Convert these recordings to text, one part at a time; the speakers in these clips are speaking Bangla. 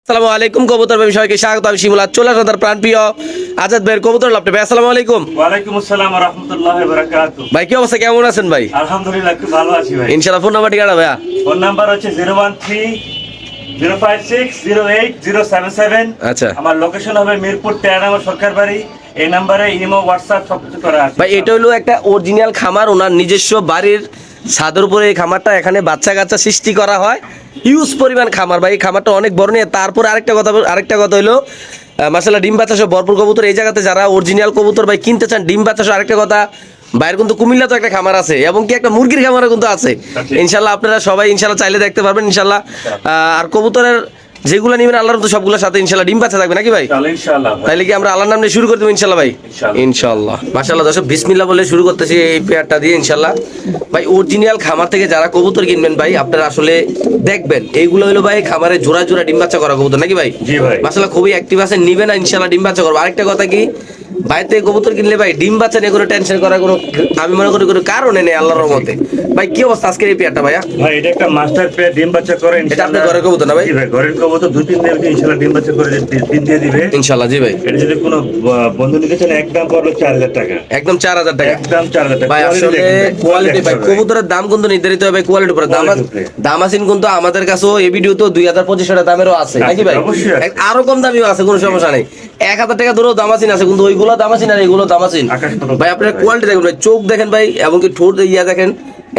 আসসালামু আলাইকুম কবুতর ভাই সবাইকে স্বাগত। আমি শিমুল। চলে আসলাম তার প্রাণপ্রিয় আজাদ ভাইয়ের কবুতর লাভটা। ভাই আসসালামু আলাইকুম। ওয়ালাইকুম আসসালাম ওয়া রাহমাতুল্লাহি ওয়া বারাকাতুহু। ভাই কি অবস্থা, কেমন আছেন ভাই? আলহামদুলিল্লাহ খুব ভালো আছি ভাই। ইনশাআল্লাহ। ফোন নাম্বার ঠিকানা ভাইয়া? ফোন নাম্বার হচ্ছে 013-056-08077। আচ্ছা আমার লোকেশন হবে মিরপুর 13 নম্বর সরকার বাড়ি। এই নম্বরে ইমো হোয়াটসঅ্যাপ সবকিছু করা আছে ভাই। এটা হলো একটা অরিজিনাল খামার, ওনার নিজস্ব বাড়ির ছাদের উপরে এই খামারটা, এখানে বাচ্চা কাচ্চা সৃষ্টি করা হয়, হিউজ পরিমাণ খামার ভাই। এই খামারটা অনেক বড় নিয়ে। তারপর আরেকটা কথা হলো মাশাআল্লাহ ডিম বাচ্চা সহ ভরপুর কবুতর। এই জায়গাতে যারা অরিজিনাল কবুতর ভাই কিনতে চান, ডিম বাচ্চা সহ, আরেকটা কথা বাইরে কিন্তু কুমিল্লা তো একটা খামার আছে এবং কি একটা মুরগির খামারও কিন্তু আছে। ইনশাল্লাহ আপনারা সবাই ইনশাল্লাহ চাইলে দেখতে পারবেন ইনশাল্লাহ। আর কবুতরের যেগুলো নেবেন আল্লাহর মতো সবগুলোর সাথে ইনশাল্লাহ ডিম বাচ্চা থাকবে নাকি ভাই? ইনশাআল্লাহ ভাই। তাইলে কি আমরা আল্লাহর নাম নিয়ে শুরু করে দেবো ইনশাল্লাহ ভাই? ইনশাল্লাহ। মাশাআল্লাহ দর্শক, বিসমিল্লাহ বলে শুরু করতেছি এই পেয়ারটা দিয়ে ইনশাল্লাহ। ভাই অরিজিনাল খামার থেকে যারা কবুতর কিনবেন ভাই, আপনারা আসলে দেখবেন এইগুলো হলো ভাই খামারে জোড়া জোড়া ডিম বাচ্চা করা কবুতর নাকি ভাই? জি ভাই। মাশাআল্লাহ খুবই অ্যাক্টিভ আছেন, নিবেন না ইনশাল্লাহ ডিম বাচ্চা করবো। আরেকটা কথা কি, বাইরে কবুতর কিনলে ভাই ডিম বাচ্চা নিয়ে কোনো টেনশন করার কোনো আমি মনে করি কোনো কারণে নেই আল্লাহর রহমতে। ভাই কি অবস্থা আজকের এই পেয়ারটা ভাইয়া? ভাই এটা একটা মাস্টার পেয়ার, ডিম বাচ্চা করে এটা আপনার ঘরের কবুতর না ভাই? জি ভাই, ঘরের কবুতর 2-3 দিনের ভিতরে ইনশাআল্লাহ ডিম বাচ্চা করে ডিম দিয়ে দিবে ইনশাল্লাহ। জি ভাই। এটা যদি কোনো বন্ধু নিতে চান একদম পড়লো 4000 টাকা। একদম 4000 টাকা। একদম 4000 টাকা। ভাই আসলে কোয়ালিটি ভাই, কবুতরের দাম কিন্তু নির্ধারিত হবে কোয়ালিটির উপরে। দাম আছে কিন্তু আমাদের কাছেও এই ভিডিও তো 2500 টাকা দামেরও আছে নাকি ভাই? আরো কম দামিও আছে, কোনো সমস্যা নেই। 1000 টাকা ধরেও দামাসিন আছে, কিন্তু ওইগুলো দামাসিন আর এইগুলো দামাসিন ভাই। আপনার কোয়ালিটি দেখেন ভাই, চোখ দেখেন ভাই, এবং কি ঠোঁট দেখেন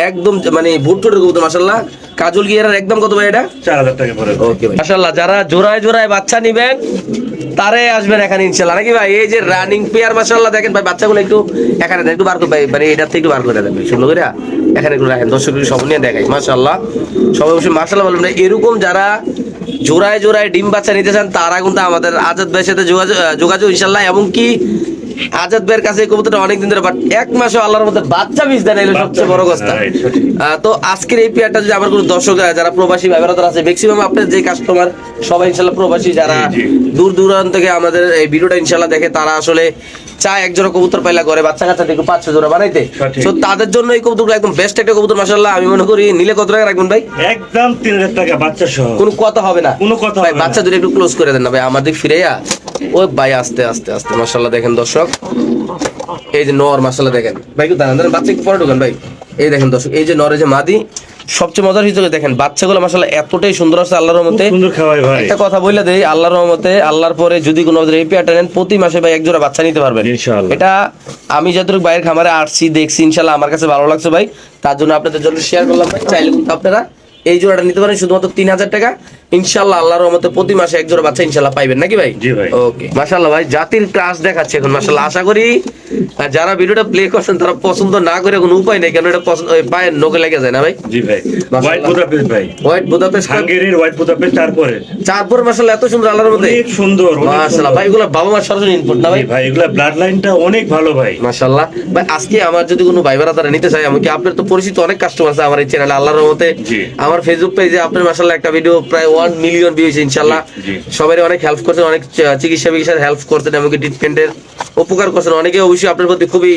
একদম মানে ভুট ঠোঁটের কবুতর মাশাআল্লাহ। কাজল গিয়ার একদম কত ভাই এটা? 4000 টাকা পড়ে। ওকে ভাই মাশাআল্লাহ। যারা জোড়ায় জোড়ায় বাচ্চা নিবেন তারাই আসবেন এখানে ইনশাআল্লাহ নাকি ভাই? এই যে রানিং পেয়ার মাশাআল্লাহ দেখেন ভাই, বাচ্চাগুলো একটু এখানে দেন, একটু বার করে ভাই, মানে এটা থেকে একটু বার করে দেন সুন্দর করে এখানে একটু রাখেন, দর্শক সব নিয়ে দেখাই মাশাআল্লাহ। সবাই অবশ্যই মাশাআল্লাহ বলবেন। এরকম যারা জোড়ায় জোড়ায় ডিম বাচ্চা নিতে চান তারা কিন্তু আমাদের আজাদ ভাইয়ের সাথে যোগাযোগ ইনশাআল্লাহ। এবং কি আজাদ ভাইয়ের কাছে কবুতরটা অনেকদিন ধরে, বাট 1 মাসও আল্লাহর মধ্যে বাচ্চা মিস দেন, এলো সবচেয়ে বড় কথা। তো আজকের এই পেয়ারটা যদি আমার কোনো দর্শক যারা প্রবাসী ভাই বোনেরা আছে, ম্যাক্সিমাম আপনার যে কাস্টমার সবাই ইনশাআল্লাহ প্রবাসী, যারা দূর দূরান্ত থেকে আমাদের এই ভিডিওটা ইনশাআল্লাহ দেখে, তারা আসলে চায় এক জোড়া কবুতর পাইলা করে বাচ্চা কাচ্চা থেকে 5-6 জোড়া বানাইতে। তো তাদের জন্য এই কবুতরগুলো একদম বেস্ট একটা কবুতর মাশাআল্লাহ। আমি মনে করি নিলে কত টাকা রাখবেন ভাই? একদম 3000 টাকা বাচ্চা সহ। কোনো কথা হবে না, কোনো কথা ভাই। হবে না। বাচ্চা যদি একটু ক্লোজ করে দেন না ভাই আমাদের ফিরেয়া। ওই ভাই আস্তে আস্তে আস্তে মাশাআল্লাহ দেখেন দর্শক, এই যে নর মাশাআল্লাহ দেখেন ভাই, একটু দাঁড়ান বাচ্চা একটু পরে ঢুকান ভাই। এই দেখেন দর্শক, এই যে নরে যে মাদি, সবচেয়ে মজার হিসেবে দেখেন বাচ্চাগুলো মাশাআল্লাহ এতটাই সুন্দর আছে আল্লাহর রহমতে। সুন্দর খাওয়াই ভাই। একটা কথা বলে দেই, আল্লাহর রহমতে আল্লাহর পরে যদি কোনো এই পেয়ারটা নেন প্রতি মাসে ভাই এক জোড়া বাচ্চা নিতে পারবেন ইনশাআল্লাহ। এটা আমি যতটুকু বাইরের খামারে আসছি দেখছি ইনশাআল্লাহ, আমার কাছে ভালো লাগছে ভাই, তার জন্য আপনাদের জন্য শেয়ার করলাম ভাই। চাইলে কিন্তু আপনারা এই জোড়াটা নিতে পারেন শুধুমাত্র 3000 টাকা ইনশাআল্লাহ। আল্লাহর রহমতে প্রতি মাসে এক জোড়া বাচ্চা ইনশাআল্লাহ পাইবেন নাকি ভাই? জি ভাই। ওকে মাশাআল্লাহ ভাই, জাতির ক্লাস দেখাচ্ছে এখন মাশাআল্লাহ। আশা করি যারা ভিডিওটা প্লে করছেন তারা পছন্দ না করে কোনো উপায় নেই, কারণ এটা পায়ের নখে লেগে যায় না ভাই? জি ভাই। হোয়াইট বুদাপেস্ট ভাই। হোয়াইট বুদাপেস্ট, হাঙ্গেরির হোয়াইট বুদাপেস্ট তারপরে মাশাআল্লাহ এত সুন্দর আল্লাহর মধ্যে, অনেক সুন্দর মাশাআল্লাহ ভাই। এগুলো বাবা মার সরাসরি ইনপুট না ভাই? ভাই এগুলা ব্লাড লাইনটা অনেক ভালো ভাই মাশাআল্লাহ ভাই। আজকে আমার যদি কোনো ভাই বোনেরা তারা নিতে চায়, এমনকি আপনার তো পরিচিত অনেক কাস্টমার আছে আমার এই চ্যানেলে আল্লাহর রহমতে। আমার ফেসবুক পেজে আপনার মাশাআল্লাহ একটা ভিডিও প্রায় 1 মিলিয়ন ভিউ হয়েছে ইনশাআল্লাহ। সবাই অনেক হেল্প করছেন, অনেক চিকিৎসার হেল্প করছেন, এমনকি ট্রিটমেন্টের উপকার করছেন অনেকে। অবশ্যই আপনার প্রতি খুবই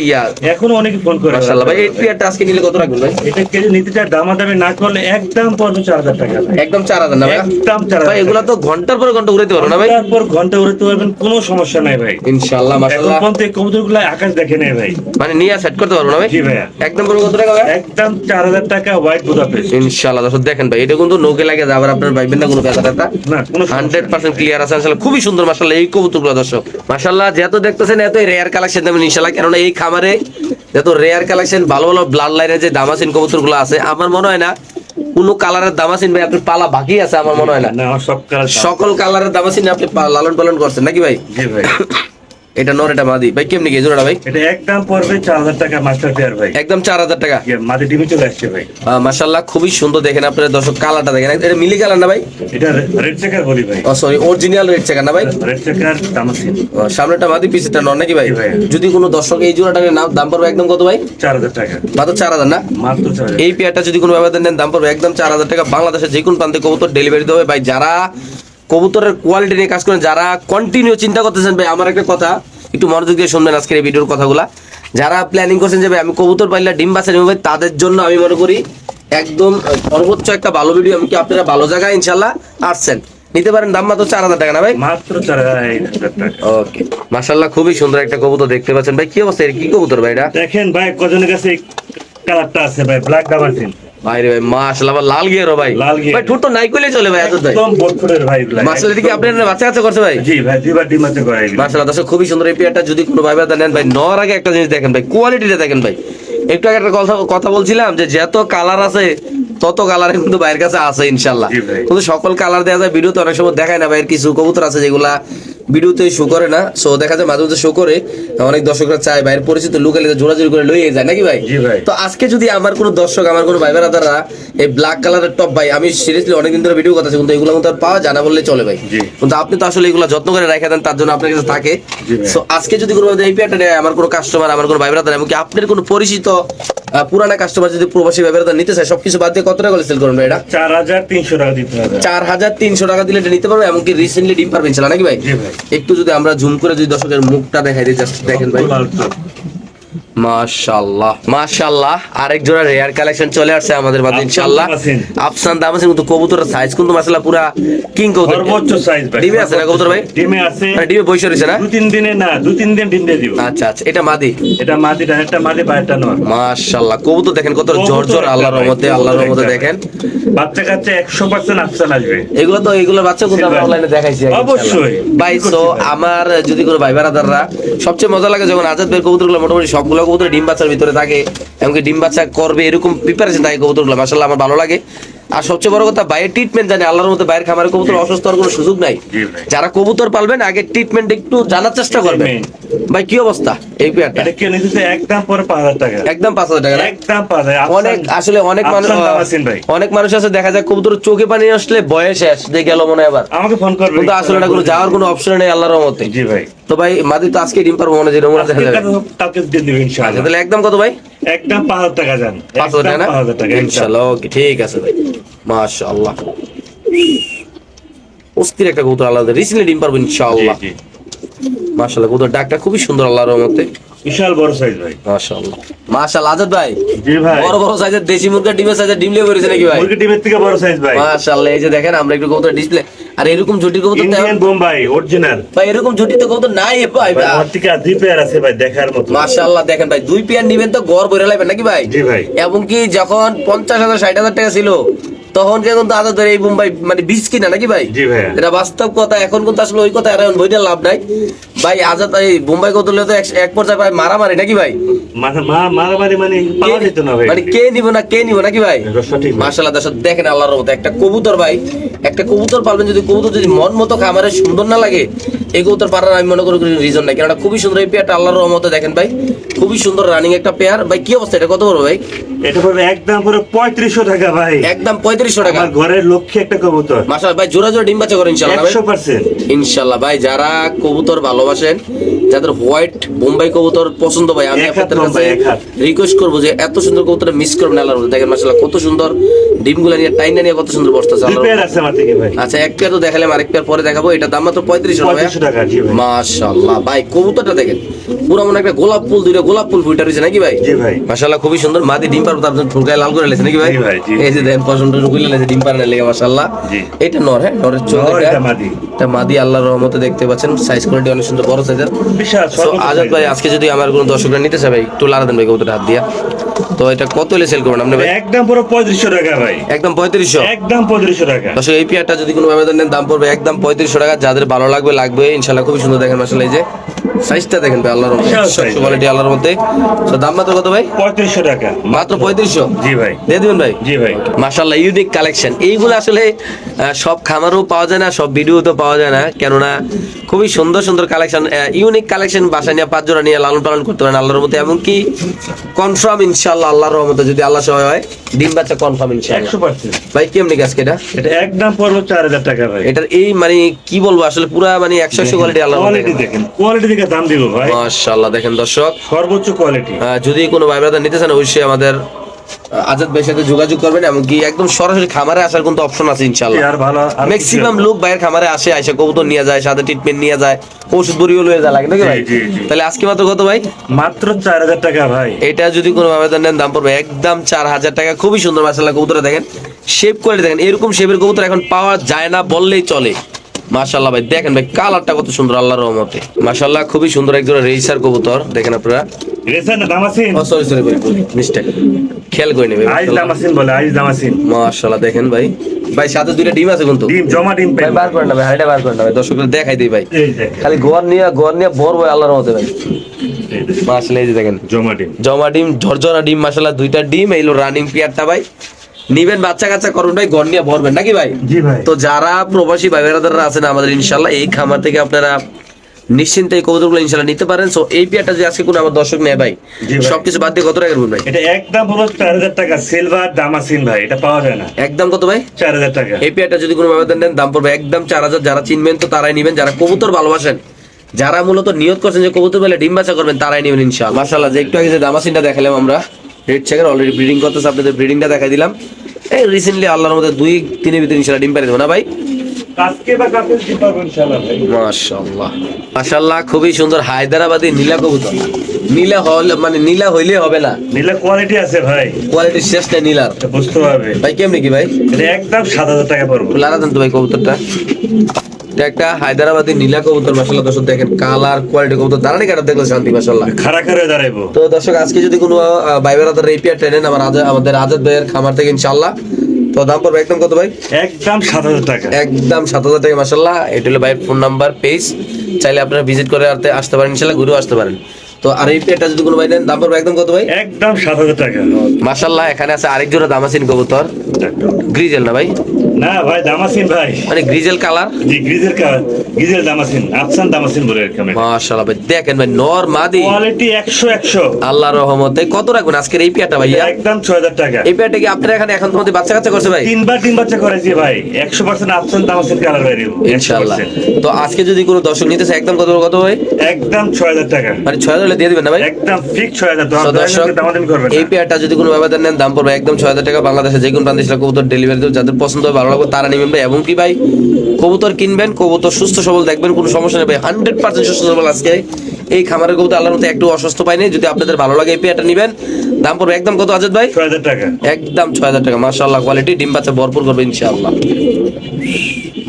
এখনো অনেকে ফোন করে মাশাআল্লাহ ভাই। এই পেয়ারটা আজকে নিলে কত রাখবেন ভাই? এটা কেজি নিতে চায় দামাদামি না করলে একদম পড়বে 4000 টাকা। একদম 4000 না ভাই? একদম 4000 ভাই। এগুলা তো ঘন্টার পর ঘন্টা উড়াইতে পারো না ভাই? তারপর ঘন্টা উড়াতে পারবেন, কোনো সমস্যা নাই ভাই ইনশাআল্লাহ মাশাআল্লাহ। এখন পর্যন্ত এই কবুতরগুলো আকাশ দেখে নেই ভাই, মানে নিয়ে সেট করতে পারবো না ভাই? জি ভাইয়া। একদম পুরো কত টাকা ভাই? একদম 4000 টাকা হোয়াইট বুদাপেস্ট ইনশাআল্লাহ। দর্শক দেখেন ভাই, এটা কিন্তু নৌকে লাগে যাবে, আপনার ভাইবেন না কোনো ব্যাপারটা না, কোনো 100% ক্লিয়ার আছে ইনশাআল্লাহ। খুবই সুন্দর মাশাআল্লাহ এই কবুতরগুলো দর্শক মাশাআল্লাহ। যত দেখতেছেন এত রেয়ার কালেকশন দেবেন ইনশাআল্লাহ, কারণ এই খামারে যত রেয়ার কালেকশন ভালো ভালো ব্লাড লাইনের যে দামাসিন কবুতরগুলো আছে, আমার মনে হয় না কোনো কালারের দামাসিন ভাই আপনার পালা বাকি আছে, আমার মনে হয় না। আমার সব কালার, সকল কালারের দামাসিন আপনি লালন পালন করছেন নাকি ভাই? জি ভাই। এটা নর, এটা মাদি ভাই। কেমনি কি জোড়াটা ভাই? এটা একদম পড়বে 4000 টাকা মাস্টার পেয়ার ভাই। একদম 4000 টাকা। মাদি ডিমে চলে আসছে ভাই। মাশাআল্লাহ খুবই সুন্দর দেখেন আপনারা দর্শক, কালারটা দেখেন, এটা মিলি কালার না ভাই? এটা রেড চেকার বলি ভাই। ও সরি, অরিজিনাল রেড চেকার না ভাই? Red checker দামাসিন। সামনেটা মাদি পিছনেটা নর নাকি ভাই? যদি কোনো দর্শক এই জোড়াটার দাম পড়বে একদম কত ভাই? 4000 টাকা। মাত্র 4000 না? মাত্র 4000। এই পেয়ারটা যদি কোনো ব্যবধান নেন দাম পড়বে একদম 4000 টাকা। বাংলাদেশের যে কোনো প্রান্তে কবুতর ডেলিভারি দেবে ভাই। যারা কবুতরের কোয়ালিটি নিয়ে কাজ করেন, যারা কন্টিনিউ চিন্তা করতেছেন ভাই, আমার একটা কথা একটু মনোযোগ দিয়ে শুনবেন আজকের এই ভিডিওর কথাগুলা। যারা প্ল্যানিং করছেন যে ভাই আমি কবুতর পাইলে ডিম বাচ্চা নেব ভাই, তাদের জন্য আমি মনে করি একদম সর্বোচ্চ একটা ভালো ভিডিও। এমনকি আপনারা ভালো জায়গায় ইনশাআল্লাহ আসছেন। নিতে পারেন, দাম মাত্র 4000 টাকা না ভাই? মাত্র 4000 টাকা। ওকে, মাশাআল্লাহ খুবই সুন্দর একটা কবুতর দেখতে পাচ্ছেন ভাই। কি অবস্থা, এর কি কবুতর ভাই এটা? দেখেন ভাই কজনের কাছে কালারটা আছে ভাই, ব্ল্যাক ডাবারফিন। ভাই রে ভাই মাশাআল্লাহ, আবার লাল গিয়ারও ভাই। লাল গিয়ার। ভাই ঠোঁট তো নাই কইলে চলে ভাই আজাদ ভাই। একদম বটফুটের ভাই ব্ল্যাক। মাশাআল্লাহ, এটা কি আপনার বাচ্চা কাচ্চা করছে ভাই? জি ভাই, দুইবার ডিম বাচ্চা করাই দিলাম। মাশাআল্লাহ দর্শক, খুবই সুন্দর এই পেয়ারটা। যদি কোনো ভাই বাদা নেন ভাই, নেওয়ার আগে একটা জিনিস দেখেন ভাই, কোয়ালিটিটা দেখেন ভাই। একটু আগে একটা কথা বলছিলাম যে যত কালার আছে তত কালারে কিন্তু ভাইয়ের কাছে আছে ইনশাল্লাহ। জি ভাই। কিন্তু সকল কালার দেওয়া যায় ভিডিওতে অনেক সময় দেখায় না ভাইয়ের, কিছু কবুতর আছে যেগুলা ভিডিওতে শো করে না, সো দেখা যায় মাঝে মাঝে শো করে। অনেক দর্শকরা চায় ভাইয়ের পরিচিত লোকালে জোরাজুরি করে লইয়ে যায় নাকি ভাই? জি ভাই। তো আজকে যদি আমার কোনো দর্শক, আমার কোনো ভাই বেড়াদাররা এই ব্ল্যাক কালারের টপ ভাই, আমি সিরিয়াসলি অনেকদিন ধরে ভিডিও করতেছি কিন্তু এগুলো কিন্তু আর পাওয়া যায় না বললে চলে ভাই। জি। কিন্তু আপনি তো আসলে এগুলো যত্ন করে রেখে দেন, তার জন্য আপনার কাছে থাকে। জি ভাই। সো আজকে যদি কোনো এই পেয়ারটা নেয়, আমার কোনো কাস্টমার, আমার কোনো ভাই বেড়াদার, এমনকি আপনার কোনো পরিচিত পুরানা কাস্টমার যদি প্রবাসী ভাই বেড়াদার নিতে চায়, সবকিছু বাদ দিয়ে কত টাকা করে সেল করবেন ভাই এটা? 4300 টাকা দিতে হবে। 4300 টাকা দিলে এটা নিতে পারবে, এমনকি রিসেন্টলি ডিম পারবেন ইনশাআল্লাহ নাকি ভাই? জি ভাই। একটু যদি আমরা জুম করে যদি দর্শকের মুখটা দেখাই দিই, জাস্ট দেখেন ভাই। মাশাআল্লাহ মাশাআল্লাহ, আরেক জোড়া রেয়ার কালেকশন চলে আসছে আমাদের মাঝে ইনশাআল্লাহ। আফসান দামাসিন কিন্তু কবুতরের সাইজ কিন্তু মাশাআল্লাহ পুরা কিং কবুতর। সর্বোচ্চ সাইজ ভাই। ডিমে আছে না কবুতর ভাই? ডিমে আছে। মানে ডিমে বৈশ রয়েছে না? 2-3 দিনে না, 2-3 দিন ডিম দিয়ে দিব। আচ্ছা আচ্ছা, এটা মাদি। এটা মাদিটা, একটা মাদি বাইরটা নর। মাশাআল্লাহ কবুতর দেখেন কত জর্জর, আল্লাহর রহমতে, আল্লাহর রহমতে দেখেন। বাচ্চা কাচ্চা 100% আফসান আসবে। এগুলোর বাচ্চা কিন্তু আমরা অনলাইনে দেখাইছি আগে, অবশ্যই। ইনশাআল্লাহ। ভাই তো আমার যদি কোনো ভাই বেড়াদাররা, সবচেয়ে মজা লাগে যখন আজাদ ভাইয়ের কবুতরগুলো মোটামুটি সবগুলো কবুতর ডিম বাচ্চার ভিতরে থাকে, এমনকি ডিম বাচ্চা করবে এরকম প্রিপারেশন থাকে কবুতরগুলো, মাশাআল্লাহ আমার ভালো লাগে। আর সবচেয়ে বড় কথা বাইরের ট্রিটমেন্ট জানে, আল্লাহর মধ্যে বাইরের খামারে কবুতর অসুস্থ হওয়ার কোনো সুযোগ নাই। জি ভাই। যারা কবুতর পালবেন আগে ট্রিটমেন্ট একটু জানার চেষ্টা করবেন। main। ভাই কি অবস্থা এই পেয়ারটা? এটা কেন দিতে একদম পরে 5000 টাকা। একদম 5000 টাকা না? একদম 5000। অনেক আসলে অনেক মানুষ, আফসান দামাসিন ভাই। অনেক মানুষ আছে দেখা যায় কবুতর চোখে পানি আসলে বয়স শেষ যে গেল মনে হয় আবার, আমাকে ফোন করবে। কিন্তু আসলে এটা কোনো যাওয়ার কোনো অপশন নেই আল্লাহর রহমতে। জি ভাই। তো ভাই মাদি তো আজকে ডিম পারবো মনে হয়, যে নমুনা দেখা যাবে। কালকে দিয়ে দিবেন আচ্ছা ইনশাআল্লাহ। তাহলে একদম কত ভাই? একদম 5000 টাকা জান। 5000 টাকা না? 5000 টাকা ইনশাআল্লাহ ওকে, ঠিক আছে ভাই। মাশাআল্লাহ অস্থির একটা কবুতর, আল্লাহ রিসেন্টলি ডিম পারবো ইনশাআল্লাহ। জি, জি। মাশাআল্লাহ কবুতর ডাকটা খুবই সুন্দর আল্লাহর রহমতে। বিশাল বড় সাইজ ভাই। মাশাআল্লাহ মাশাআল্লাহ। আজাদ ভাই জি ভাই। বড় বড় সাইজের দেশি মুরগির ডিমের সাইজের ডিম লিয়ে বেরিয়েছে নাকি ভাই? মুরগি ডিমের থেকে বড় সাইজ ভাই। মাশাআল্লাহ, এই যে দেখেন আমরা একটু কবুতর ডিসপ্লে, আর এরকম জুটি কবুতর তো ইন্ডিয়ান বোম্বাই অরিজিনাল। ভাই এরকম জুটি তো কবুতর নাই ভাই। ভাই আমার থেকে আর 2 পেয়ার আছে ভাই দেখার মতো। মাশাআল্লাহ দেখেন ভাই, 2 পেয়ার নিবেন তো গড় বইরা লাইবেন নাকি ভাই? জি ভাই। এবং কি যখন 50,000 60,000 টাকা ছিল তখন কিন্তু আদা ধরে এই বোম্বাই মানে বীজ কিনা নাকি ভাই? জি ভাই। এটা বাস্তব কথা। এখন কিন্তু আসলে ওই কথা আর এখন বইটা লাভ নাই ভাই। আজাদ এই বোম্বাই কত তো এক পর্যায়ে ভাই মারামারি নাকি ভাই? মারামারি মানে পাওয়া যেত না ভাই। মানে কে নিব নাকি ভাই? সঠিক ভাই। মাশাআল্লাহ দর্শক দেখেন আল্লাহর রহমতে একটা কবুতর ভাই, একটা কবুতর পালবেন যদি কবুতর যদি মন মতো খামারে সুন্দর না লাগে, এই কবুতর পারার আমি মনে করি কোনো রিজন নাই। কেননা খুবই সুন্দর এই পেয়ারটা আল্লাহর রহমতে দেখেন ভাই, খুবই সুন্দর রানিং একটা পেয়ার ভাই। কি অবস্থা, এটা কত বড় ভাই? এটা পড়বে একদম পুরো 3500 টাকা ভাই। একদম 3500 টাকা। আমার ঘরের লক্ষ্যে একটা কবুতর। মাশাআল্লাহ ভাই, জোড়া জোড়া ডিম বাচ্চা করেন ইনশাআল্লাহ ভাই। 100%। ইনশাআল্লাহ ভাই, যারা কবুতর ভালোবাসেন, যাদের হোয়াইট বোম্বাই কবুতর পছন্দ ভাই, আমি এক হাত আপনাদের কাছে বোম্বাই, এক হাত। রিকোয়েস্ট করবো যে এত সুন্দর কবুতর মিস করবেন না আল্লাহর রহমতে। দেখেন মাশাআল্লাহ কত সুন্দর ডিমগুলা নিয়ে টাইনা নিয়ে কত সুন্দর বসতেছে 2 আল্লাহর পেয়ার রহমতে। আছে আমার থেকে ভাই। আচ্ছা এক পেয়ার তো দেখালাম, আরেক পেয়ার পরে দেখাবো। এটা দাম মাত্র 3500 টাকা। 3500 টাকা জি ভাই। মাশাআল্লাহ ভাই কবুতরটা দেখেন পুরো মনে একটা গোলাপ ফুল, দুইটা গোলাপ ফুল ফুইটা রয়েছে নাকি ভাই? জি ভাই। মাশাআল্লাহ খুবই সুন্দর। মাদি ডিম পারবো আপনি ফুলকায় লাল করে লেছে নাকি ভাই? জি ভাই, জি। এই যে দেখেন পছন্দ করে লেছে ডিম পারে লেগে মাশাআল্লাহ। জি। এটা নর, হ্যাঁ নরের চোখ নর, এটা এটা মাদি। এটা মাদি আল্লাহর রহমতে দেখতে পাচ্ছেন, সাইজ কোয়ালিটি অনেক সুন্দর, বড় সাইজের। বিশাল তো সর্বোচ্চ আজাদ size। ভাই আজকে যদি আমার কোনো দর্শকরা নিতে চায় ভাই, একটু লাড়া দেন ভাই কবুতরটা হাত দিয়া। তো এটা কত হলে সেল করবেন আপনি ভাই? একদম পুরো 3500 টাকা ভাই। একদম 3500। একদম 3500 টাকা। দর্শক এই পেয়ারটা যদি কোনো ব্যবধান নেন দাম পড়বে একদম 3500 টাকা। যাদের ভালো লাগবে ইনশাআল্লাহ। খুবই সুন্দর দেখেন মাশাআল্লাহ, এই যে সাইজটা দেখেন ভাই আল্লাহর রহমতে, বিশাল size কোয়ালিটি আল্লাহর মধ্যে। তো দাম মাত্র কত ভাই? 3500 টাকা। মাত্র 3500। জি ভাই। দিয়ে দিবেন ভাই? জি ভাই। মাশাআল্লাহ ইউনিক কালেকশন। এইগুলো আসলে সব খামারও পাওয়া যায় না, সব ভিডিওতেও পাওয়া যায় না, কেননা খুবই সুন্দর সুন্দর কালেকশন, ইউনিক কালেকশন। বাসা নিয়ে 5 জোড়া নিয়ে লালন পালন করতে পারেন আল্লাহর রহমতে। এমনকি কনফার্ম ইনশাআল্লাহ আল্লাহর রহমতে, যদি আল্লাহ সহায় হয় ডিম বাচ্চা কনফার্ম ইনশাআল্লাহ। 100%। ভাই কেমনি আজকে এটা? এটা একদম পড়বে 4000 টাকা ভাই। এটার এই মানে কি বলবো আসলে পুরা মানে 100 কোয়ালিটি আল্লাহর রহমতে। কোয়ালিটি দেখেন, কোয়ালিটি দেখে দাম দিব ভাই। মাশাআল্লাহ দেখেন দর্শক, সর্বোচ্চ কোয়ালিটি। যদি কোনো ভাই ব্রাদার নিতে চান অবশ্যই আমাদের আজাদ ভাইয়ের সাথে যোগাযোগ করবেন। এমনকি একদম সরাসরি খামারে আসার কিন্তু অপশন আছে ইনশাআল্লাহ। আর ভালো আর ম্যাক্সিমাম লোক ভাইয়ের খামারে আসে, আইসা কবুতর নিয়ে যায়, সাথে ট্রিটমেন্ট নিয়ে যায়, ওষুধ বড়িও লয়ে যায় লাগে নাকি ভাই? জি, জি। তাহলে আজকে মাত্র কত ভাই? মাত্র 4000 টাকা ভাই। এটা যদি কোনো ভাবে নেন দাম পড়বে একদম 4000 টাকা। খুবই সুন্দর মাশাআল্লাহ কবুতরটা দেখেন, শেপ কোয়ালিটি দেখেন, এরকম শেপের কবুতর এখন পাওয়া যায় না বললেই চলে। মাশাআল্লাহ ভাই দেখেন ভাই কালারটা কত সুন্দর আল্লাহর রহমতে। মাশাআল্লাহ খুবই সুন্দর একজোড়া রেসার কবুতর দেখেন আপনারা। রেসার না দামাসিন, ও সরি সরি মিস্টেক, খেয়াল করে নেবে। আইজ দামাসিন বলে, আইজ দামাসিন। মাশাআল্লাহ দেখেন ভাই, ভাই সাথে দুইটা ডিম আছে কিন্তু। ডিম জমা ডিম ভাই পেন বার করেন না ভাই, হাড়িটা বার করেন না ভাই, দর্শকদের দেখাই দিই ভাই। এই দেখেন, খালি ঘর নিয়ে বড় ভাই আল্লাহর রহমতে ভাই। এই দেখেন, মাশাআল্লাহ এই যে দেখেন জমা ডিম। জমা ডিম, ঝরঝরা ডিম, মাশাআল্লাহ দুইটা ডিম। এইলো রানিং পেয়ারটা ভাই, নিবেন বাচ্চা কাচ্চা করুন ভাই, ঘর নিয়ে ভরবেন নাকি ভাই? জি ভাই। তো যারা প্রবাসী ভাই বেড়াদাররা আছেন আমাদের, ইনশাল্লাহ এই খামার থেকে আপনারা নিশ্চিন্তে এই কবুতরগুলো ইনশাল্লাহ নিতে পারেন। সো এই পেয়ারটা যদি আজকে কোনো আমার দর্শক নেয় ভাই, জি ভাই। সবকিছু বাদ দিয়ে কত টাকা করবেন ভাই? এটা একদম হলো 4000 টাকা, সিলভার দামাসিন ভাই, এটা পাওয়া যায় না। একদম কত ভাই? 4000 টাকা। এই পেয়ারটা যদি কোনো ব্যবধান নেন দাম পড়বে একদম 4000। যারা চিনবেন তো তারাই নিবেন, যারা কবুতর ভালোবাসেন, যারা মূলত নিয়ত করছেন যে কবুতর বেলে ডিম বাচ্চা করবেন, তারাই নিবেন ইনশাআল্লাহ। মাশাআল্লাহ যে একটু আগে যে দামাসিনটা দেখালাম আমরা, রেড চেকার অলরেডি ব্রিডিং করতেছে, আপনাদের ব্রিডিংটা দেখাই দিলাম। এই রিসেন্টলি আল্লাহর মধ্যে 2-3 ভিতরে ইনশাআল্লাহ ডিম পারে দেবো না ভাই? আজকে বা কালকে দিতে পারবো ইনশাআল্লাহ ভাই। মাশাআল্লাহ মাশাআল্লাহ খুবই সুন্দর হায়দ্রাবাদি নীলা কবুতর। নীলা হলে মানে নীলা হইলে হবে না, নীলা কোয়ালিটি আছে ভাই, কোয়ালিটি শেষ নেই নীলার। এটা বুঝতে পারবে। ভাই কেমনি কি ভাই? এটা একদম 7000 টাকা পড়বে। লারা দেন তো ভাই কবুতরটা। এটা একটা হায়দ্রাবাদি নীলা কবুতর, মাশাআল্লাহ দর্শক দেখেন কালার কোয়ালিটি কবুতর দাঁড়ানি কাটা দেখলে শান্তি মাশাআল্লাহ। খাড়া খাড়া দাঁড়াইবো। তো দর্শক আজকে যদি কোনো ভাই বেড়াদার এই পেয়ার ট্রেনেন আমাদের আজাদ ভাইয়ের খামার থেকে ইনশাআল্লাহ, তো দাম পড়বে একদম কত ভাই? একদম 7000 টাকা। একদম 7000 টাকা মাশাআল্লাহ। এটা হলো ভাইয়ের ফোন নাম্বার, পেজ, চাইলে আপনারা ভিজিট করে আসতে পারেন ইনশাআল্লাহ, ঘুরেও আসতে পারেন। তো আর এই পেয়ারটা যদি কোনো ভাই নেন দাম পড়বে একদম কত ভাই? একদম 7000 টাকা। মাশাআল্লাহ এখানে আছে আরেক জোড়া দামাসিন কবুতর, গ্রিজেল না ভাই? না ভাই দামাসিন ভাই, মানে গ্রিজেল কালার। জি গ্রিজেল কালার, গ্রিজেল দামাসিন, আফসান দামাসিন বলে এর কামে। মাশাআল্লাহ ভাই দেখেন ভাই নর মাদি কোয়ালিটি 100 আল্লাহর রহমতে। কত রাখবেন আজকের এই পেয়ারটা ভাইয়া? একদম 6000 টাকা। এই পেয়ারটা কি আপনারা এখানে এখন তোমাদের বাচ্চা কাচ্চা করছে ভাই? তিনবার ডিম বাচ্চা করেছি ভাই, 100% আফসান দামাসিন কালার বাইরে ইনশাআল্লাহ। তো আজকে যদি কোনো দর্শক নিতে চায় একদম কত ভাই? একদম 6000 টাকা। মানে 6000 হলে দিয়ে দিবেন না ভাই? একদম ফিক্স 6000 তো দর্শক দামাদামি করবেন। এই পেয়ারটা যদি কোনো ব্যবধান নেন দাম পড়বে একদম 6000 টাকা। বাংলাদেশে যে কোনো প্রান্তে সেটা কবুতর ডেলিভারি দেব, যাদের পছন্দ হবে ভালো লাগবে তারা নেবেন ভাই। এবং কি ভাই কবুতর কিনবেন, কবুতর সুস্থ সবল দেখবেন, কোনো সমস্যা নেই ভাই, 100% সুস্থ সবল। আজকে এই খামারের কবুতর আল্লাহর মতো একটু অসুস্থ পাইনি। যদি আপনাদের ভালো লাগে এই পেয়ারটা নেবেন, দাম পড়বে একদম কত আজাদ ভাই? 6000 টাকা। একদম 6000 টাকা। মাশাআল্লাহ কোয়ালিটি, ডিম বাচ্চা ভরপুর করবে ইনশাআল্লাহ।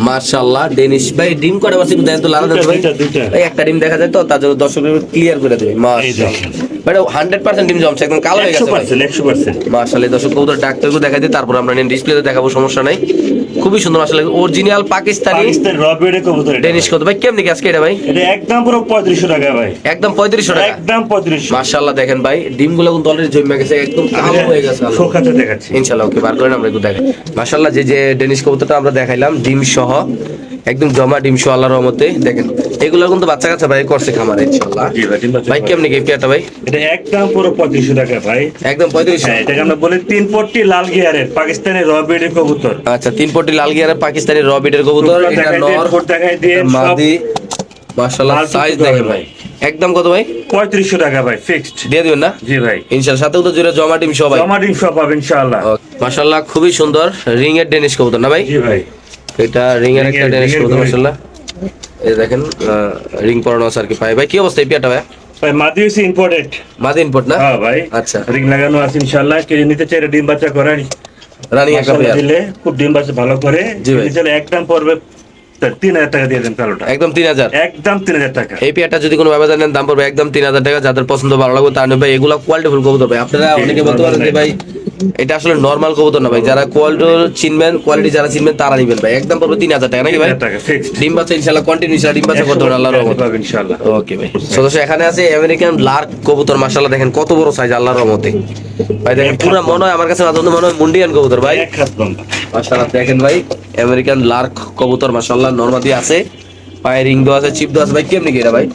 মাশাআল্লাহ ডেনিশ ভাই ডিম করে বাসি দেন তো লালা দেন ভাই। দুইটা। এই একটা ডিম দেখা যায় তো তার জন্য দর্শকদের ক্লিয়ার করে দেবে। মাশাআল্লাহ ভাই 100% ডিম জমছে, একদম কালো হয়ে গেছে ভাই। 100%। মাশাআল্লাহ দর্শক কবুতর ডাক্তারকে দেখাই দিই, তারপর আমরা ডিসপ্লেতে দেখাবো, সমস্যা নাই। খুবই সুন্দর মাশাআল্লাহ অরিজিনাল পাকিস্তানি পাকিস্তান রবিডে কবুতর এটা। ডেনিশ কত ভাই কেমনি কি আজকে এটা ভাই? এটা একদম পুরো 3500 টাকা ভাই। একদম 3500 টাকা। একদম 3500। মাশাআল্লাহ দেখেন ভাই ডিমগুলো কিন্তু অলরেডি জমে গেছে, একদম কালো হয়ে গেছে। শোকাতে দেখাচ্ছি ইনশাআল্লাহ ওকে বার করেন আমরা একটু দেখাই। মাশাআল্লাহ যে ডেনিশ কবুতরটা আমরা দেখাইলাম ডিম সহ, একদম জমা ডিম সহ আল্লাহর রহমতে দেখেন। এগুলো কিন্তু বাচ্চা কাচ্চা ভাই করছে খামারে ইনশাআল্লাহ। জি ভাই ডিম বাচ্চা ভাই কেমনি কি পেয়ারটা ভাই? এটা একদম পুরো 3500 টাকা ভাই। একদম 3500। হ্যাঁ এটাকে আমরা বলি 3 পট্টি লাল গিয়ারের পাকিস্তানি রবিডে কবুতর। আচ্ছা 3 পটি লাল গিয়ারের পাকিস্তানি র বিটের কবুতর, এটা নর ফুট দেখাই দিয়ে মাদি। মাশাআল্লাহ লাল সাইজ কবুতর দেখেন ভাই। ভাই একদম কত ভাই? 3500 টাকা ভাই ফিক্সড দিয়ে দিবেন না? জি ভাই ইনশাআল্লাহ। সাথে তো জুড়ে জমা ডিম সবাই জমা ডিম সব পাবেন ইনশাআল্লাহ। মাশাআল্লাহ খুবই সুন্দর রিং এর ডেনিশ কবুতর না ভাই? জি ভাই এটা রিং এর একটা ডেনিশ কবুতর মাশাআল্লাহ। এই দেখেন রিং পরানো আছে আর কি পায় ভাই। কি অবস্থা এই পেয়ারটা ভাই? ভাই মাদি হইছে ইম্পোর্টেড। মাদি ইনপুট না? হ্যাঁ ভাই আচ্ছা রিং লাগানো আছে ইনশাআল্লাহ। কে নিতে চাইলে ডিম বাচ্চা করার রানিং একটা পেয়ার দিলে খুব ডিম বাচ্চা ভালো করে। জি ভাই। নিতে চাইলে একদম পড়বে 3000 টাকা দিয়ে দেন কালোটা। একদম 3000। একদম 3000 টাকা। এই পেয়ারটা যদি কোনো ব্যবধান নেন দাম পড়বে একদম 3000 টাকা। যাদের পছন্দ ভালো লাগবে তার নেবে। এগুলো কোয়ালিটি ফুল কবুতর ভাই। আপনারা অনেকে বলতে পারেন যে ভাই এটা আসলে নরমাল কবুতর না ভাই, যারা কোয়ালিটি চিনবেন, কোয়ালিটি যারা চিনবেন তারা নেবেন ভাই। একদম পড়বে 3000 টাকা নাকি ভাই? 3000 টাকা ফিক্সড। ডিম বাচ্চা ইনশাআল্লাহ কন্টিনিউ ডিম বাচ্চা করতে হবে আল্লাহর রহমতে পাবেন ইনশাআল্লাহ। ওকে ভাই। সদস্য এখানে আছে আমেরিকান লার্ক কবুতর, মাশাআল্লাহ দেখেন কত বড় সাইজ আল্লাহর রহমতে ভাই। দেখেন পুরো মনে হয় আমার কাছে মাঝে মধ্যে মনে হয় মুন্ডিয়ান কবুতর ভাই। এক হাত লম্বা। মাশাআল্লাহ দেখেন ভাই আমেরিকান লার্ক কবুতর মাশাআল্লাহ নরমাদি আছে, পায়ে রিং দেওয়া আছে, চিপ দেওয়া আছে ভাই। কেমনি কি এটা ভাই?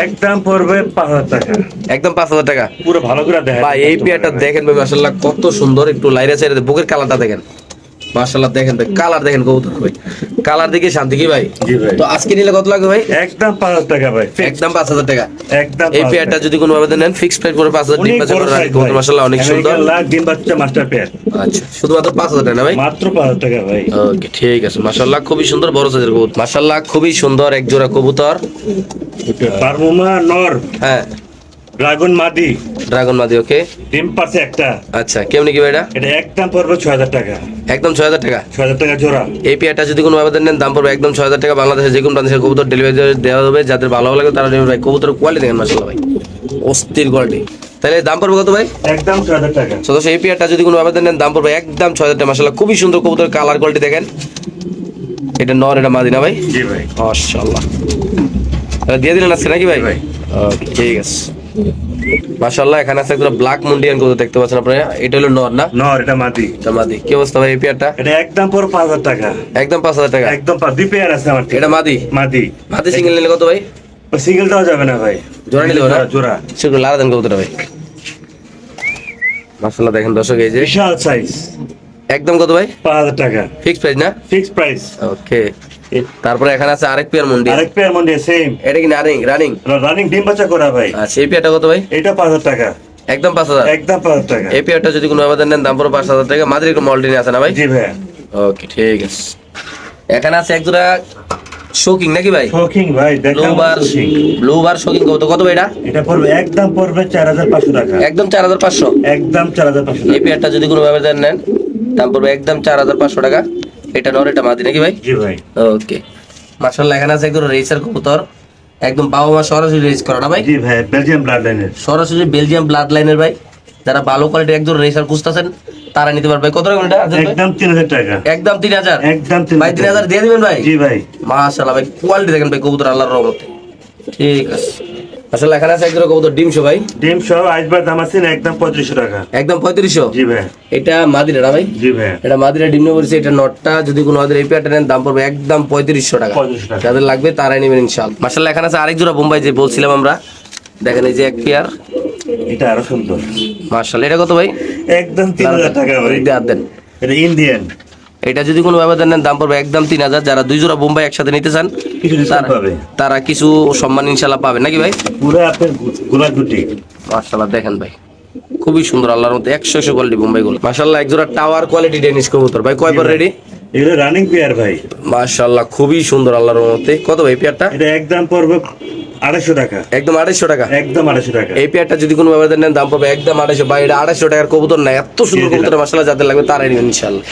একদম পড়বে 5000 টাকা। একদম 5000 টাকা পুরো ভালো করে দেখা ভাই। এই পেয়ারটা দেখেন ভাই মাশাআল্লাহ কত সুন্দর, একটু লাইরা চাইরে বুকের কালারটা দেখেন মাশাআল্লাহ। দেখেন ভাই কালার দেখেন কবুতর ভাই, কালার দেখে শান্তি কি ভাই? জি ভাই। তো আজকে নিলে কত লাগবে ভাই? একদম 5000 টাকা ভাই fixed। একদম 5000 টাকা। একদম এই পেয়ারটা যদি কোনো ভাবে নেন ফিক্স প্রাইস করে 5000 ডিম বাচ্চা করে রাখি কবুতর মাশাআল্লাহ অনেক সুন্দর। লাখ ডিম বাচ্চা মাস্টার পেয়ার আচ্ছা শুধুমাত্র 5000 টাকা না ভাই? মাত্র 5000 টাকা ভাই। ওকে ঠিক আছে মাশাআল্লাহ খুবই সুন্দর বড় সাইজের কবুতর মাশাআল্লাহ খুবই সুন্দর এক জোড়া কবুতর। পারমুমা নর হ্যাঁ ড্রাগন মাদি ড্রাগন মাদি, ওকে। ডিম পারছে একটা। আচ্ছা, কেমনি কি ভাই এটা? এটা একদম পড়বে 6000 টাকা। একদম 6000 টাকা। 6000 টাকা জোড়া। এই পেয়ারটা যদি কোনো আবেদন নেন দাম পড়বে একদম 6000 টাকা। বাংলাদেশে যে কোনো প্রান্তে কবুতর ডেলিভারি দেওয়া হবে। যাদের ভালো লাগে তারা নেবেন ভাই। কবুতরের কোয়ালিটি দেখেন মাশাআল্লাহ ভাই, অস্থির কোয়ালিটি। তাহলে দাম পড়বে কত ভাই? একদম 6000 টাকা। সদস্য এই পেয়ারটা যদি কোনো আবেদন নেন দাম পড়বে একদম 6000 টাকা। মাশাআল্লাহ খুবই সুন্দর কবুতরের কালার কোয়ালিটি দেখেন। এটা নর, এটা মাদি না ভাই? জি ভাই। মাশাআল্লাহ। তাহলে দিয়ে দিলেন আজকে নাকি ভাই? ভাই। ওকে, ঠিক আছে। মাশাআল্লাহ, এখানে আছে একটা ব্ল্যাক মুন্ডিয়ান কবুতর দেখতে পাচ্ছেন আপনারা। এটা হলো নর না? নর, এটা মাদি। এটা মাদি। কি অবস্থা ভাই এই পেয়ারটা? এটা একদম পড়বে 5000 টাকা। একদম 5000 টাকা। একদম দুই পেয়ার আছে আমার। এটা মাদি? মাদি। মাদি সিঙ্গেল নিলে কত ভাই? সিঙ্গেল দেওয়া যাবে না ভাই, জোড়া নিলে হবে না? জোড়া। সেগুলো লারা দেন কবুতরটা ভাই। মাশাআল্লাহ দেখেন দর্শক, এই যে বিশাল সাইজ। একদম কত ভাই? 5000 টাকা ফিক্স প্রাইস না? Fix price. ওকে। তারপরে এখানে আছে আরেক পেয়ার মুন্ডি। আরেক পেয়ার মন্ডে সেম। এটা কি রানিং? রানিং ডিম বাচ্চা করা ভাই। আচ্ছা, এই পেয়ারটা কত ভাই? এটা 5000 টাকা। একদম 5000। একদম 5000 টাকা। এই পেয়ারটা যদি কোনো আবেদন নেন দাম পড়বে 5000 টাকা। মাদির একটু মল্টিনি আছে না ভাই? জি ভাই। ওকে, ঠিক আছে। এখানে আছে একজোড়া শোকিং নাকি ভাই? শোকিং ভাই, দেখেন শোকিং। ব্লু বার শোকিং কত ভাই এটা? এটা পড়বে একদম পড়বে 4500 টাকা। একদম 4500। একদম 4500 এই টাকা। পেয়ারটা যদি কোনো আবেদন নেন দাম পড়বে একদম 4500 টাকা। এটা নর, এটা মাদি নাকি ভাই? জি ভাই। ওকে। মাশাআল্লাহ, এখানে আছে একজন রেসার কবুতর। একদম বাবা মা সরাসরি রেস করা না ভাই? জি ভাই, বেলজিয়াম ব্লাড লাইনের। সরাসরি বেলজিয়াম ব্লাড লাইনের ভাই। যারা ভালো কোয়ালিটির একজন রেসার খুঁজতেছেন তারা নিতে পারবে। কত টাকা এটা? একদম 3000 টাকা। একদম 3000। একদম ভাই 3000 দিয়ে দিবেন ভাই? জি ভাই। মাশাআল্লাহ ভাই, কোয়ালিটি দেখেন ভাই কবুতর আল্লাহর রহমতে। ঠিক আছে। আসলে এখানে আছে একজন কবুতর ডিমশো ভাই। ডিম সহ আইসবার দাম আছে একদম 3500 টাকা। একদম 3500। জি ভাই। এটা মাদিরা না ভাই? জি ভাই। এটা মাদিরা ডিম নিয়ে বলছে। এটা নটটা যদি কোনো আমাদের এই পেয়ারটা নেন দাম পড়বে একদম 3500 টাকা। 3500 টাকা। যাদের লাগবে তারাই নেবেন ইনশাআল্লাহ। মাশাআল্লাহ, এখানে আছে আরেক জোড়া বোম্বাই যে বলছিলাম আমরা। দেখেন এই যে এক পেয়ার। এটা আরো সুন্দর। মাশাআল্লাহ, এটা কত ভাই? একদম 3000 টাকা ভাই। দেন। এটা ইন্ডিয়ান। এটা যদি কোনো আবেদন নেন দাম পড়বে একদম 3000। যারা দুই জোড়া বোম্বাই একসাথে নিতে চান কিছু ডিসকাউন্ট পাবে। তারা কিছু সম্মান ইনশাআল্লাহ পাবেন নাকি ভাই? পুরো আপনার গোলা গুটি। মাশাআল্লাহ দেখেন ভাই, খুবই সুন্দর আল্লাহর মতো 100 কোয়ালিটি বোম্বাই গুলো। মাশাআল্লাহ, এক জোড়া টাওয়ার কোয়ালিটি ডেনিশ কবুতর ভাই। কয় পর রেডি? এগুলো রানিং পেয়ার ভাই। মাশাআল্লাহ, খুবই সুন্দর আল্লাহর মতে। কত ভাই পেয়ারটা? এটা একদম পড়বে 250 টাকা। একদম 250 টাকা। একদম 250 টাকা। এই পেয়ারটা যদি কোনো আবেদন নেন দাম পড়বে একদম 250 ভাই। এটা 250 টাকার কবুতর না, এত সুন্দর কবুতর মাশাআল্লাহ। যাদের লাগবে তারাই নেবেন ইনশাআল্লাহ।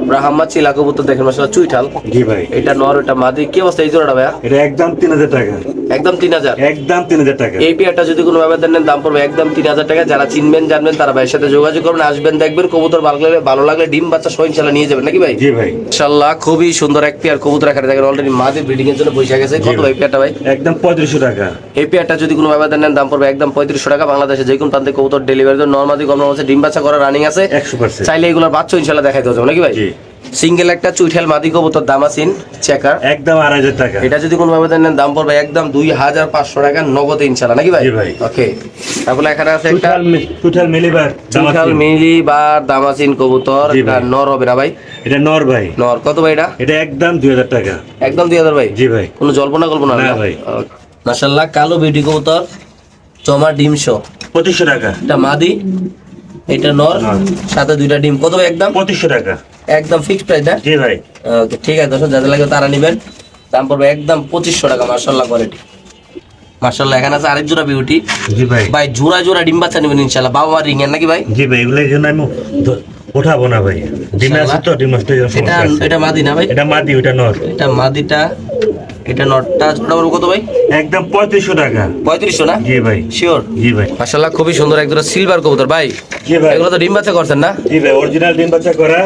ব্রাহ্মা চিলা কবুতর দেখেন মাশাআল্লাহ, চুইঠাল। জি ভাই। এটা নর, এটা মাদি। কি অবস্থা এই জোড়াটা ভাইয়া? এটা একদম 3000 টাকা। একদম 3000। একদম 3000 টাকা। এই পেয়ারটা যদি কোনো আবেদন নেন দাম পড়বে একদম 3000 টাকা। যারা চিনবেন জানবেন তারা ভাইয়ের সাথে যোগাযোগ করবেন, আসবেন, দেখবেন কবুতর ভালো লাগলে ডিম বাচ্চা সহ ইনশাআল্লাহ নিয়ে যাবেন নাকি ভাই? জি ভাই। ইনশাআল্লাহ, খুবই সুন্দর এক পেয়ার কবুতর এখানে দেখেন অলরেডি মাদি ব্রিডিং এর জন্য বসে গেছে। কত ভাই পেয়ারটা ভাই? একদম 3500 টাকা। এই পেয়ারটা যদি কোনো আবেদন নেন দাম পড়বে একদম 3500 টাকা। বাংলাদেশে যে কোনো প্রান্তে কবুতর ডেলিভারি জন্য নরমাদি কম আছে, ডিম বাচ্চা করা রানিং আছে 100%। চাইলে এগুলোর বাচ্চা ইনশাআল্লাহ দেখাইতে হবে নাকি ভাই? জি। সিঙ্গেল একটা চুইঠাল মাদি কবুতর দামাসিন চেকার। একদম 2500 টাকা। এটা যদি কোনো আবেদন নেন দাম পড়বে একদম 2500 টাকা নগদে ইনশাআল্লাহ নাকি ভাই? জি ভাই। ওকে। তারপরে এখানে আছে একটা টোটাল মিলিবার চুইঠাল মিলি বা দামাসিন কবুতর। জি এটা ভাই। নর হবে না ভাই? এটা নর ভাই। নর। কত ভাই এটা? এটা একদম 2000 টাকা। একদম 2000 ভাই? জি ভাই। কোনো জল্পনা কল্পনা না ভাই। মাশাআল্লাহ, কালো বিউটি কবুতর চমা ডিম শো। 2500 টাকা। এটা মাদি, এটা নর, নর। সাথে দুইটা ডিম। কত ভাই একদম? 2500 টাকা। একদম ফিক্সড প্রাইস না? জি ভাই। ওকে, ঠিক আছে দর্শক, যাদের লাগবে তারা নেবেন। দাম পড়বে একদম 2500 টাকা। মাশাআল্লাহ কোয়ালিটি। মাশাআল্লাহ, এখানে আছে আরেক জোড়া বিউটি জি ভাই। ভাই। জোড়া ডিম বাচ্চা নেবেন ইনশাআল্লাহ। বাবা মা রিং এর নাকি ভাই? জি ভাই, এগুলোর জন্য আমি উঠাবো না ভাই। ডিম আছে তো, ডিম নষ্ট হয়ে যাওয়ার এটা সমস্যা আছে। এটা মাদি না ভাই? এটা মাদি, ওটা নর। এটা মাদিটা, এটা নটটা। জোড়া বলবো কত ভাই? একদম 3500 টাকা। 3500 না? জি ভাই। শিওর? জি ভাই। মাশাআল্লাহ, খুবই সুন্দর এক জোড়া সিলভার কবুতর ভাই। জি ভাই। এগুলো তো ডিম বাচ্চা করছেন না? জি ভাই, অরিজিনাল ডিম বাচ্চা করা,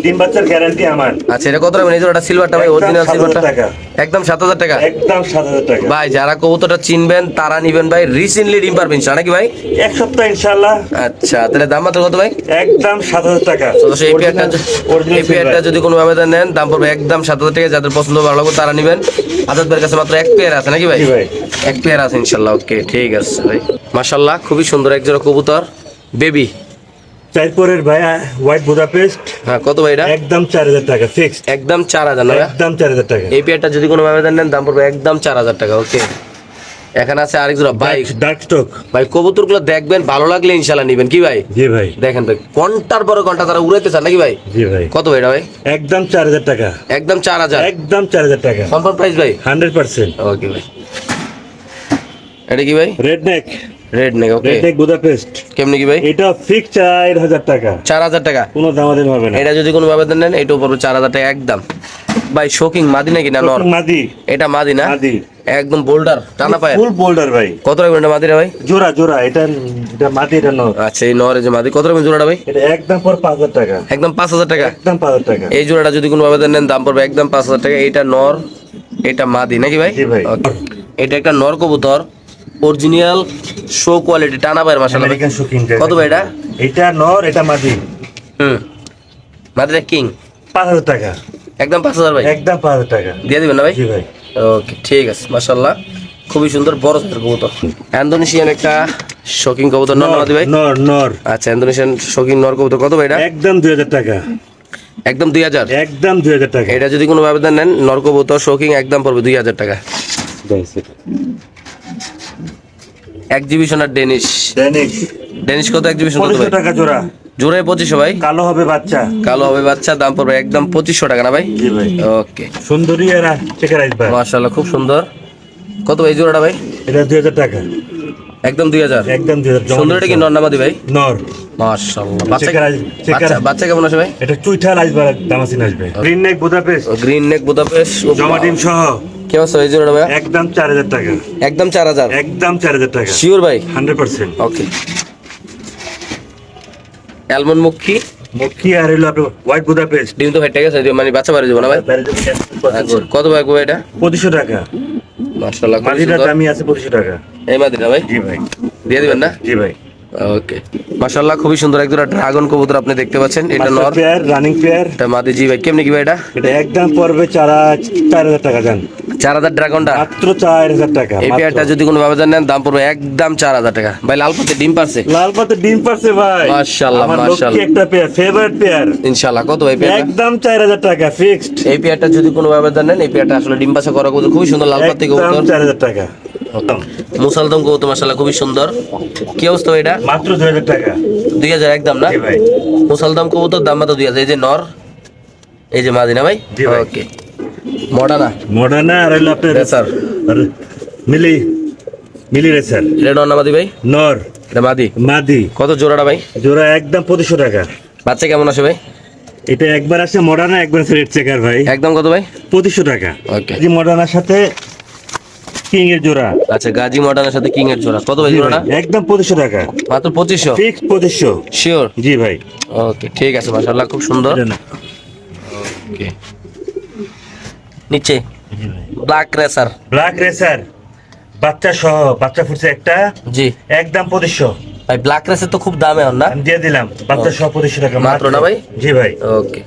ডিম বাচ্চার গ্যারান্টি আমার। আচ্ছা, এটা কত টাকা? এই জোড়াটা সিলভারটা ভাই, একদম অরিজিনাল 7000 সিলভারটা টাকা। একদম 7000 টাকা। একদম 7000 টাকা। ভাই যারা কবুতরটা চিনবেন তারা নিবেন ভাই। রিসেন্টলি ডিম পারবেন নাকি ভাই? এক সপ্তাহ ইনশাআল্লাহ। আচ্ছা, তাহলে দাম মাত্র কত ভাই? একদম 7000 টাকা। তো এই পেয়ারটা যদি কোনো আবেদন নেন দাম পড়বে একদম 7000 টাকা। যাদের পছন্দ ভালো লাগবে তারা নিবেন। আজাদ ভাইয়ের কাছে মাত্র এক পেয়ার আছে নাকি ভাই? জি ভাই। এক পেয়ার আছে ইনশাআল্লাহ। ওকে, ঠিক আছে ভাই। মাশাআল্লাহ, খুবই সুন্দর এক জোড়া কবুতর বেবি। চাইরপুরের ভাই হোয়াইট বুদাপেস্ট। হ্যাঁ, কত ভাই এটা? একদম 4000 টাকা ফিক্সড। একদম 4000 না ভাই? একদম 4000 টাকা। এই পেয়ারটা যদি কোনো আবেদন নেন দাম পড়বে একদম 4000 টাকা। ওকে। এখানে আছে আরেক জোড়া ভাই। ডার্ক স্টক ভাই কবুতরগুলো দেখবেন, ভালো লাগলে ইনশাআল্লাহ নিবেন কি ভাই? জি ভাই। দেখেন ভাই, ঘন্টার পরে ঘন্টা তারা উড়াইতে চান নাকি ভাই? জি ভাই। কত ভাই এটা ভাই? একদম 4000 টাকা। একদম 4000। একদম 4000 টাকা। কনফার্ম প্রাইস ভাই? 100%। ওকে ভাই। এটা কি ভাই? রেড নেক। রেড নেক, ওকে। রেড নেক বুদাপেস্ট কেমনি কি ভাই? এটা ফিক্স 4000 টাকা, 4000 টাকা। কোনো দামাদামি হবে না। এটা যদি কোনো ভাবে নেন এটাও পড়বে 4000 টাকা একদম। ভাই শোকিং মাদি নাকি না নর? মাদি। এটা মাদি না? মাদি একদম বোল্ডার টানা পায়, ফুল বোল্ডার ভাই। কত রাখবেন এটা মাদিরা ভাই? জোড়া জোড়া, এটা মাদি, এটা নর। আচ্ছা এই নর, এই যে মাদি, কত রাখবেন জোড়াটা ভাই? এটা একদম পর 5000 টাকা, একদম 5000 টাকা। একদম 5000 টাকা। এই জোড়াটা যদি কোনো ভাবে নেন দাম পড়বে একদম 5000 টাকা। এইটা নর, এটা মাদি নাকি ভাই? জি ভাই। Okay. এটা একটা নর কবুতর, অরিজিনাল শো কোয়ালিটি টানা পায়ের মাশাআল্লাহ। American shocking. কত ভাই এটা? এটা নর, এটা মাদি। মাদিরা কিং, 5000 টাকা, একদম 5000 ভাই। একদম 5000 টাকা। দিয়ে দিবেন না ভাই? জি ভাই। ওকে ঠিক আছে, মাশাআল্লাহ খুবই সুন্দর বড় সাইজের কবুতর। ইন্দোনেশিয়ান একটা শোকিং কবুতর, নর না মাদি ভাই? নর নর। আচ্ছা ইন্দোনেশিয়ান শোকিং নর কবুতর, কত ভাই এটা? একদম 2000 টাকা, একদম 2000। একদম 2000 টাকা। এটা যদি কোনো আবেদন নেন নর কবুতর শোকিং একদম পড়বে 2000 টাকা। এক্সিবিশন আর ডেনিশ, ডেনিশ। ডেনিশ কত এক্সিবিশন কত 2500 ভাই? টাকা জোড়া। জোড়ায় 2500 ভাই। কালো হবে বাচ্চা। কালো হবে বাচ্চা, দাম পড়বে একদম 2500 টাকা না ভাই? জি ভাই। ওকে সুন্দরী আর চেকার আইস ভাই। মাশাআল্লাহ খুব সুন্দর। কত ভাই জোড়াটা ভাই? এটা 2000 টাকা, একদম 2000। একদম 2000। সুন্দরটা কি নর না মাদি ভাই? নর। মাশাআল্লাহ। বাচ্চা চেকার চেকার। বাচ্চা কেমন আছে ভাই? এটা চুইঠাল আইসবার দামাসিন আসবে। গ্রিন নেক বুদাপেস্ট, গ্রিন নেক বুদাপেস্ট, জমা ডিম সহ। কি অবস্থা এই জোড়াটা ভাই? একদম 4000 টাকা, একদম 4000। একদম 4000 টাকা। শিওর ভাই? 100%। ওকে। অ্যালমন্ড মুখী মক্কি আর হলো আপনার হোয়াইট বুদাপেস্ট। ডিম তো ফেটে গেছে, মানে বাচ্চা বাড়ি যাবো না ভাই? আচ্ছা, কত ভাই গো এটা? 2500 টাকা। মাশাআল্লাহ খুব মাদিটা সুন্দর। দামি আছে 2500 টাকা। এই মাদিরা ভাই? জি ভাই। দিয়ে দিবেন না? জি ভাই। ওকে মাশাআল্লাহ খুবই সুন্দর একজোড়া ড্রাগন কবুতর আপনি দেখতে পাচ্ছেন। এটা নর, পেয়ার, রানিং পেয়ার। এটা মাদি। জি ভাই কেমনি কি ভাই এটা? এটা একদম পড়বে 4000 টাকা জান। 4000 ড্রাগনটা? মাত্র 4000 টাকা। এই পেয়ারটা যদি কোনো ভাবে নেন দাম পড়বে একদম 4000 টাকা। ভাই লাল পাতে ডিম পারছে? লাল পাতে ডিম পারছে ভাই। মাশাআল্লাহ, আমার মাশাআল্লাহ। লক্ষ্মী একটা পেয়ার, ফেভারিট পেয়ার। ইনশাআল্লাহ। কত ভাই পেয়ারটা? একদম 4000 টাকা ফিক্সড। এই পেয়ারটা যদি কোনো ভাবে নেন, এই পেয়ারটা আসলে ডিম পাশা করা কবুতর, খুবই সুন্দর লাল পাতি একদম কবুতর। 4000 টাকা। মুসালদম কবুতর মাশাআল্লাহ খুবই সুন্দর। কি অবস্থা ভাই এটা? মাত্র 2000 টাকা। 2000 একদম না? জি ভাই। মুসালদম কবুতর দাম মাত্র 2000। এই যে নর, এই যে মাদি না ভাই? জি ভাই। ওকে মডার্না মডার্না আর হলো আপনার রেসার, আর মিলি, মিলি রেসার। এটা নর না মাদি ভাই? নর। এটা মাদি। মাদি। কত জোড়াটা ভাই? জোড়া একদম 2500 টাকা। বাচ্চা কেমন আসে ভাই? এটা একবার আছে মডার্না, একবার আছে রেড চেকার ভাই। একদম কত ভাই? 2500 টাকা। ওকে। এই মডার্নার সাথে কিং এর জোড়া। আচ্ছা গাজী মডার্নের সাথে কিং এর জোড়া, কত ভাই জি ভাই, জোড়াটা? একদম 2500 টাকা। মাত্র 2500? ফিক্স 2500। শিওর? জি ভাই। ওকে ঠিক আছে মাশাআল্লাহ খুব সুন্দর। এটা না। ওকে নিচে ব্ল্যাক রেসার, ব্ল্যাক রেসার বাচ্চা সহ, বাচ্চা ফুটছে একটা, জি একদম 2500। ভাই ব্ল্যাক রেসার তো খুব দামে হন না? আমি দিয়ে দিলাম বাচ্চা সহ 2500 টাকা মাত্র না ভাই? জি ভাই। ওকে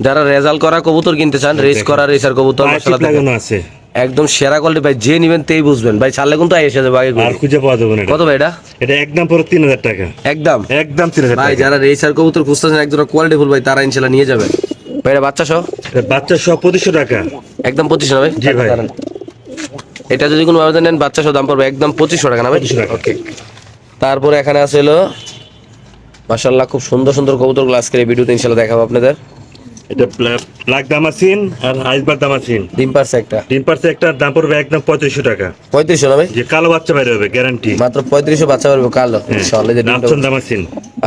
যারা রেজাল্ট করা কবুতর কিনতে চান, রেস করা রেসার কবুতর মাশাআল্লাহ লাগানো আছে, একদম সেরা কোয়ালিটি ভাই, যে নিবেন তেই বুঝবেন ভাই, ছাড়লে কিন্তু এসে যাবে আগে আর খুঁজে পাওয়া যাবে না। কত ভাই এটা? এটা একদম পুরো 3000 টাকা। একদম একদম 3000 ভাই টাকা। যারা রেসার কবুতর খুঁজতেছেন একজোড়া কোয়ালিটি ফুল ভাই, তারা ইনশাআল্লাহ নিয়ে যাবেন ভাই। এটা বাচ্চা সহ এটা বাচ্চা সহ 2500 টাকা। একদম 2500 না ভাই? জি ভাই। এটা যদি কোনো ভাবে নেন বাচ্চা সহ দাম পড়বে একদম 2500 টাকা না ভাই? 2500 টাকা। ওকে তারপরে এখানে আছে হলো মাশাআল্লাহ খুব সুন্দর সুন্দর কবুতরগুলো আজকের এই ভিডিওতে ইনশাআল্লাহ দেখাবো আপনাদের। এটা ব্ল্যাক দামাসিন আর আইসবার দামাসিন। ডিম পারছে একটা, ডিম পারছে একটা, দাম পড়বে একদম 3500 টাকা। 3500 না ভাই? যে কালো বাচ্চা বাইরে হবে গ্যারান্টি। মাত্র 3500 বাচ্চা পারবে কালো ইনশাআল্লাহ। যে ডিমটা নাপসন দামাসিন।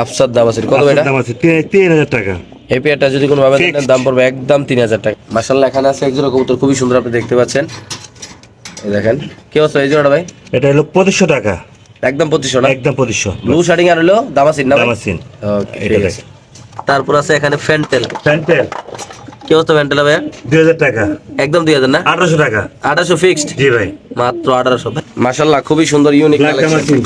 আফসাদ দাম আছে কত ভাই এটা? দামাসিন 3000 টাকা। এই পেয়ারটা যদি কোনো ভাবে Fixed. নেন দাম পড়বে একদম 3000 টাকা। মাশাআল্লাহ এখানে আছে একজোড়া কবুতর খুবই সুন্দর, আপনি দেখতে পাচ্ছেন। এই দেখেন কি অবস্থা এই জোড়াটা ভাই? এটা হলো 2500 টাকা। একদম 2500 না? একদম 2500। ব্লু শার্টিং আর হলো দামাসিন না ভাই? দামাসিন। ওকে ঠিক আছে। তারপর আছে এখানে ফ্যান্টেল, প্যান্টেল কি অবস্থা ফ্যান্টেল ভাই? 2000 টাকা। একদম 2000 না? 1800 টাকা। 1800 ফিক্সড? জি ভাই। মাত্র 1800 ভাই। মাশাআল্লাহ খুবই সুন্দর ইউনিক ব্ল্যাক দামাসিন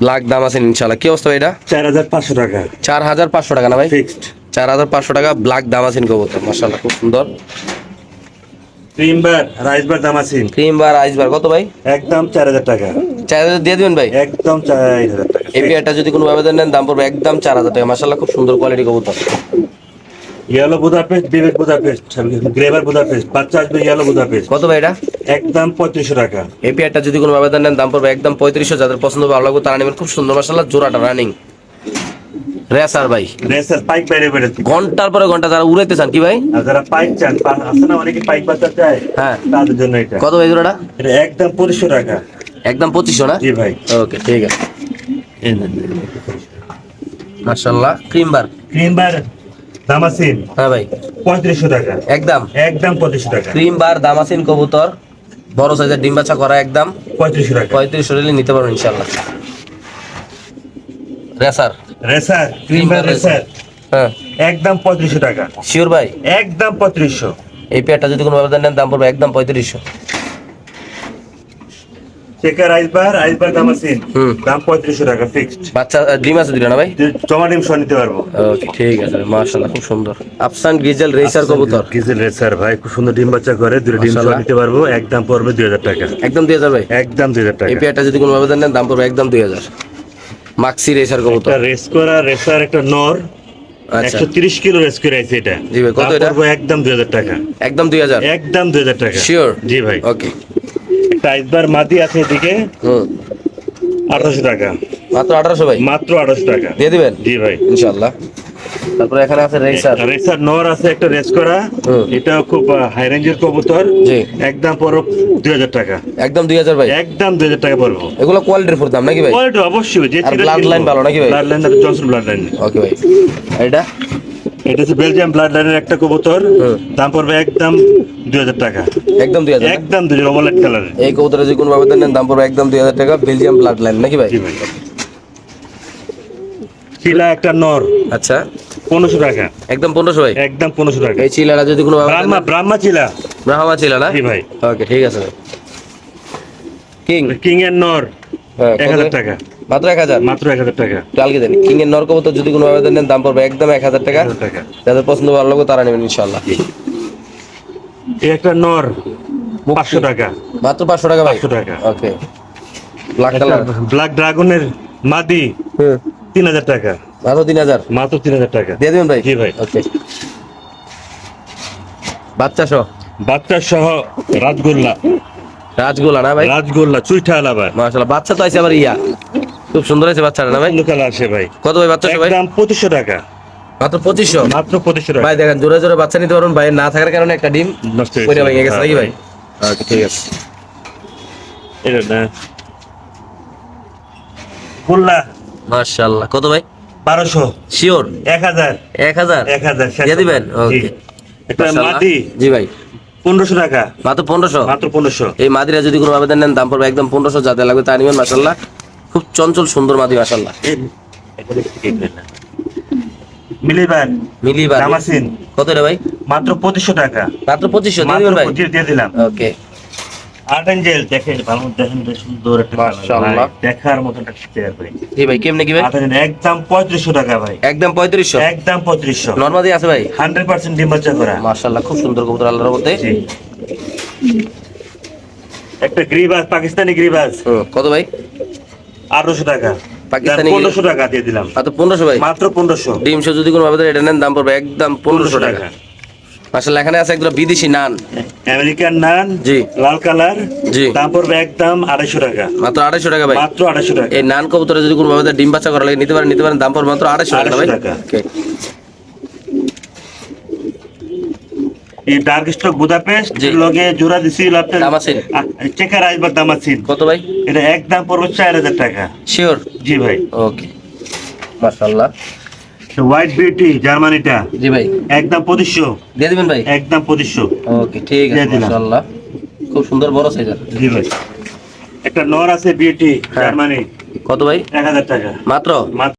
ব্ল্যাক দাম আছে ইনশাআল্লাহ। কি অবস্থা ভাই এটা? 4500 টাকা। 4500 টাকা না ভাই? ফিক্সড। 4500 টাকা ব্ল্যাক দাম আছে কবুতর মাশাআল্লাহ খুব সুন্দর। ক্রিমবার রাইসবার দামাসিন ক্রিম বার আইস বার কত ভাই? একদম 4000 টাকা। 4000 দিয়ে দিবেন ভাই? একদম 4000 টাকা। এই পেয়ারটা যদি কোনো ভাবে নেন দাম পড়বে একদম 4000 টাকা। মাশাআল্লাহ খুব সুন্দর কোয়ালিটি কবুতর। ইয়েলো বুদাপেস্ট, বিবেক বুদাপেস্ট, গ্রেভার বুদাপেস্ট, বাচ্চা আসবে ইয়েলো বুদাপেস্ট। কত ভাই এটা? একদম 3500 টাকা। এই পেয়ারটা যদি কোনো ভাবে নেন দাম পড়বে একদম 3500। যাদের পছন্দ ভালো লাগবে তারা নেবেন। খুব সুন্দর মাশাআল্লাহ জোড়াটা রানিং রেসার ভাই, রেসার পাইক বাইরে বেড়ে। ঘন্টার পরে ঘন্টা যারা উড়াইতে চান কি ভাই? আর যারা পাইক চান, আছে না অনেকে পাইক বাচ্চা চায়, হ্যাঁ তাদের জন্য এটা। কত ভাই জোড়াটা? এটা একদম 2500 টাকা। একদম 2500 না? জি ভাই। ওকে ঠিক আছে। মাশাআল্লাহ ক্রিম বার। ক্রিম বার দামাসিন হ্যাঁ ভাই 3500 টাকা, একদম একদম 3500 টাকা, ক্রিম বার দামাসিন কবুতর বড় সাইজের ডিম বাচ্চা করা একদম 3500 টাকা। 3500 টাকা নিতে পারবেন ইনশাআল্লাহ। রেসার রেসার ক্রিম বার রেসার হ্যাঁ একদম 3500 টাকা, শিওর ভাই। একদম 3500। এই পেয়ারটা যদি কোনো ব্যবধান নেন দাম পড়বে একদম 3500। চেকার আইসবার দামাসিন হুম। দাম 3500 টাকা ফিক্সড। বাচ্চা ডিম আছে দিল না ভাই? জমা ডিম সহ নিতে পারবো। ওকে ঠিক আছে মাশাআল্লাহ খুব সুন্দর। আফসান গ্রিজেল রেসার কবুতর কিজেল রেসার ভাই খুব সুন্দর ডিম বাচ্চা করে, দুটো ডিম সহ মাশাআল্লাহ। নিতে পারবো, একদম পড়বে 2000 টাকা, একদম 2000 ভাই। একদম 2000 টাকা। এই পেয়ারটা যদি কোনো ব্যবধান নেন দাম পড়বে একদম 2000। মাক্সি রেসার কবুতর। একটা রেস করা রেসার একটা নর আচ্ছা 130 কিলো রেস করে আছে এটা। জি ভাই, কত দাম এটা? পড়বে একদম 2000 টাকা, একদম 2000 একদম 2000 টাকা। শিওর? জি ভাই। ওকে একটা আইসবার মাদি আছে এদিকে হুম 1800 টাকা, মাত্র 1800 ভাই মাত্র 1800 টাকা। দিয়ে দিবেন জি ভাই। ইনশাআল্লাহ। তারপরে এখানে আছে রেসার। রেসার নর আছে একটা রেস করা, হুম। এটাও খুব হাই রেঞ্জের কবুতর। জি একদম পড়বে 2000 টাকা, একদম 2000 ভাই। একদম 2000 টাকা পড়বে। এগুলো কোয়ালিটির ফুল দাম নাকি ভাই? কোয়ালিটি অবশ্যই যে আর ব্লাড লাইন ভালো নাকি ভাই? Blood line Johnson blood line. Okay ভাই। আর এটা এটা হচ্ছে বেলজিয়াম ব্লাড লাইনের একটা কবুতর, হুম। দাম পড়বে একদম 2000 টাকা, একদম 2000 না? একদম 2000 ওভারলাইট কালারের। এই কবুতরের যে কোনো ব্যবধান নেন দাম পড়বে একদম 2000 টাকা। বেলজিয়াম ব্লাড লাইন নাকি ভাই? জি ভাই। চিলা একটা নর আচ্ছা 1500 টাকা, একদম 1500 ভাই। একদম 1500 টাকা। এই চিলাটা যদি কোনো ব্যবধান ব্রাহ্মা ব্রাহ্মা চিলা। ব্রাহ্মা ছিল না? জি ভাই। ওকে ঠিক আছে ভাই। কিং কিং এর নর হ্যাঁ, কত? 1000 টাকা, মাত্র 1000। মাত্র 1000 টাকা, কালকে দেন কিং এর নর কবুতর যদি কোনো ব্যবধান নেন দাম পড়বে একদম 1000 টাকা। 1000 টাকা। যাদের পছন্দ ভালো লাগবে তারা নেবেন ইনশাআল্লাহ। এই একটা নর 500 টাকা, মাত্র 500 টাকা ভাই। 500 টাকা। ওকে ব্ল্যাক একটা কালার ব্ল্যাক ড্রাগনের মাদি হুম 3000 টাকা, মাত্র 3000 মাত্র 3000 টাকা। দিয়ে দিবেন ভাই? জি ভাই। ওকে বাচ্চা সহ বাচ্চা সহ রাজগোল্লা, রাজগোলা না ভাই? রাজগোল্লা চুইঠা আলাবার মাশাআল্লাহ বাচ্চা তো আছে আবার ইয়া খুব সুন্দর আছে বাচ্চাটা না ভাই? লোকাল আসে ভাই। কত ভাই বাচ্চা সহ ভাই? একদম 2500 টাকা, মাত্র 2500। মাত্র 2500 টাকা। ভাই দেখেন জোরে জোরে বাচ্চা নিতে পারবেন ভাই, না থাকার কারণে একটা ডিম নষ্ট হয়ে পড়ে ভেঙে গেছে হ্যাঁ নাকি ভাই? ওকে ঠিক আছে। এটা না গোল্লা মাশাআল্লাহ কত ভাই? 1200, শিওর 1000, 1000 1000 দিয়ে দিবেন? জি। ওকে একটা মাশাআল্লাহ। মাদি জি ভাই 1500 টাকা, মাত্র 1500। মাত্র 1500। এই মাদিরা যদি কোনো আবেদন নেন দাম পড়বে একদম 1500। যাতে লাগবে তা নিবেন মাশাআল্লাহ। খুব চঞ্চল সুন্দর মাদি মাশাআল্লাহ। মিলিবার মিলিবার দামাসিন কত রে ভাই? মাত্র 2500 টাকা, মাত্র 2500 দিয়ে মাত্র দিবেন ভাই? 25 দিয়ে দিলাম। ওকে আর্ট এঞ্জেল দেখেন ভালো দেখেন বেশ সুন্দর একটা মাশাআল্লাহ। ভাই, দেখার মতো একটা চেয়ার ভাই। জি ভাই কেমনে কি ভাই? আর্ট এঞ্জেল একদম 3500 টাকা ভাই, একদম 3500। একদম 3500, নরমাদি আছে ভাই? 100% ডিম বাচ্চা করা। মাশাআল্লাহ খুব সুন্দর কবুতর আল্লাহর রহমতে। জি। একটা গ্রিবাস পাকিস্তানি গ্রিবাস কত ভাই? 800 টাকা, পাকিস্তানি 1500 টাকা দিয়ে দিলাম, মাত্র 1500 ভাই। মাত্র 1500। ডিম সহ যদি কোনো আবেদন এটা নেন দাম পড়বে একদম 1500 টাকা। মাশাআল্লাহ এখানে আছে একদম বিদেশি নান। আমেরিকান নান জি লাল কালার, জি দাম পড়বে একদম 250 টাকা, মাত্র 250 টাকা ভাই। মাত্র 250 টাকা। এই নান কবুতরে যদি কোনো ভাবে ডিম বাচ্চা করা লাগে নিতে পারেন দাম পড়বে মাত্র 250 টাকা ভাই। 250 টাকা। ওকে এই ডার্ক স্টক বুদাপেস্ট জি। লগে জোড়া দিছিল আপনার দামাসিন। চেকার আইসবার দামাসিন, কত ভাই? এটা একদম পড়বে 4000 টাকা। শিওর? জি ভাই। ওকে মাশাআল্লাহ। হোয়াইট বিউটি জার্মানিটা জি ভাই একদম 2500, দিয়ে দিবেন ভাই? একদম 2500। ওকে ঠিক আছে দিয়ে দিলাম। মাশাআল্লাহ খুব সুন্দর বড় সাইজের। জি ভাই। একটা নর আছে বিউটি হ্যাঁ। জার্মানি, কত ভাই? 1000 টাকা, মাত্র মাত্র